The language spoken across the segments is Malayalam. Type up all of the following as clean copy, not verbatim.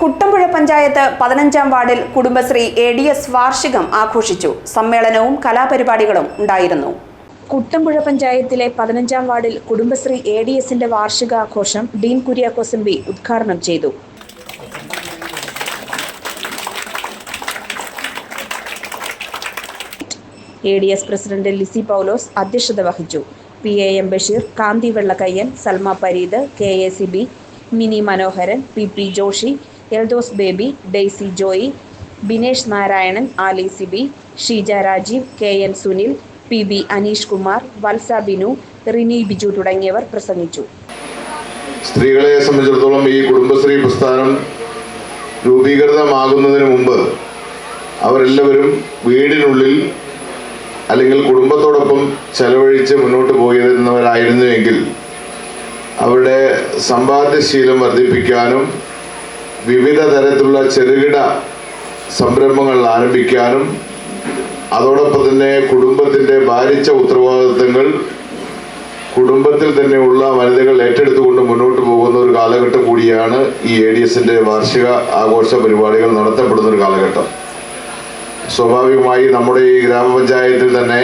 കുട്ടമ്പുഴ പഞ്ചായത്ത് 15-ാം വാർഡിൽ കുടുംബശ്രീ ADS വാർഷികം ആഘോഷിച്ചു. സമ്മേളനവും കലാപരിപാടികളും ഉണ്ടായിരുന്നു. കുട്ടമ്പുഴ പഞ്ചായത്തിലെ 15-ാം വാർഡിൽ കുടുംബശ്രീ ADSന്റെ വാർഷികാഘോഷം ഡീൻ കുര്യാക്കോസ് MB ഉദ്ഘാടനം ചെയ്തു. ADS പ്രസിഡന്റ് ലിസി പൗലോസ് അധ്യക്ഷത വഹിച്ചു. PAM Basheer, Kanthi Vellakkayyan, Salma Pareed, KACB, Mini Manoharan, PP Joshy, Eldhose Baby, Daisy Joy, Binesh Narayanan, Ali Siby, Sheeja Rajeev, KN Sunil, PB Aneesh Kumar, Valsa Binu, Rini Biju തുടങ്ങിയവർ പ്രസംഗിച്ചു. സ്ത്രീകളെ സംബന്ധിച്ചിടത്തോളം ഈ കുടുംബശ്രീ പ്രസ്ഥാനം രൂപീകൃതമാകുന്നതിന് മുമ്പ് അവരെല്ലാവരും വീടിനുള്ളിൽ അല്ലെങ്കിൽ കുടുംബത്തോടൊപ്പം ചെലവഴിച്ച് മുന്നോട്ട് പോയിരുന്നവരായിരുന്നുവെങ്കിൽ അവരുടെ സമ്പാദ്യശീലം വർദ്ധിപ്പിക്കാനും വിവിധ തരത്തിലുള്ള ചെറുകിട സംരംഭങ്ങൾ ആരംഭിക്കാനും അതോടൊപ്പം തന്നെ കുടുംബത്തിൻ്റെ ഭാരിച്ച ഉത്തരവാദിത്തങ്ങൾ കുടുംബത്തിൽ തന്നെയുള്ള വനിതകൾ ഏറ്റെടുത്തുകൊണ്ട് മുന്നോട്ട് പോകുന്ന ഒരു കാലഘട്ടം കൂടിയാണ് ഈ ADSന്റെ വാർഷിക ആഘോഷ പരിപാടികൾ നടത്തപ്പെടുന്ന ഒരു കാലഘട്ടം. സ്വാഭാവികമായി നമ്മുടെ ഈ ഗ്രാമപഞ്ചായത്തിൽ തന്നെ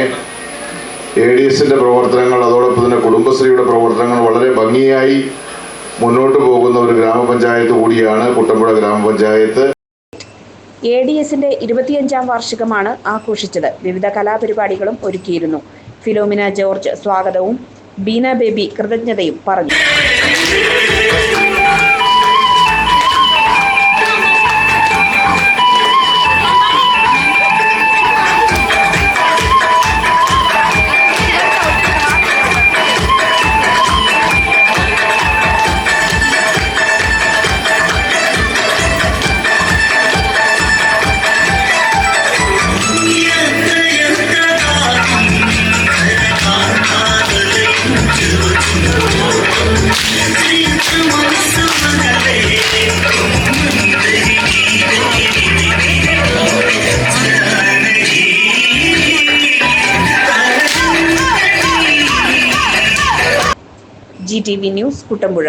ADSന്റെ പ്രവർത്തനങ്ങൾ അതോടൊപ്പം തന്നെ കുടുംബശ്രീയുടെ പ്രവർത്തനങ്ങൾ വളരെ ഭംഗിയായി മുന്നോട്ട് പോകുന്ന ഒരു ഗ്രാമപഞ്ചായത്ത് കൂടിയാണ് കുട്ടമ്പുഴ ഗ്രാമപഞ്ചായത്ത്. ADSന്റെ 25-ാം വാർഷികമാണ് ആഘോഷിച്ചത്. വിവിധ കലാപരിപാടികളും ഒരുക്കിയിരുന്നു. ഫിലോമിന ജോർജ് സ്വാഗതവും ബീന ബേബി കൃതജ്ഞതയും പറഞ്ഞു. GTV news Kuttampuzha.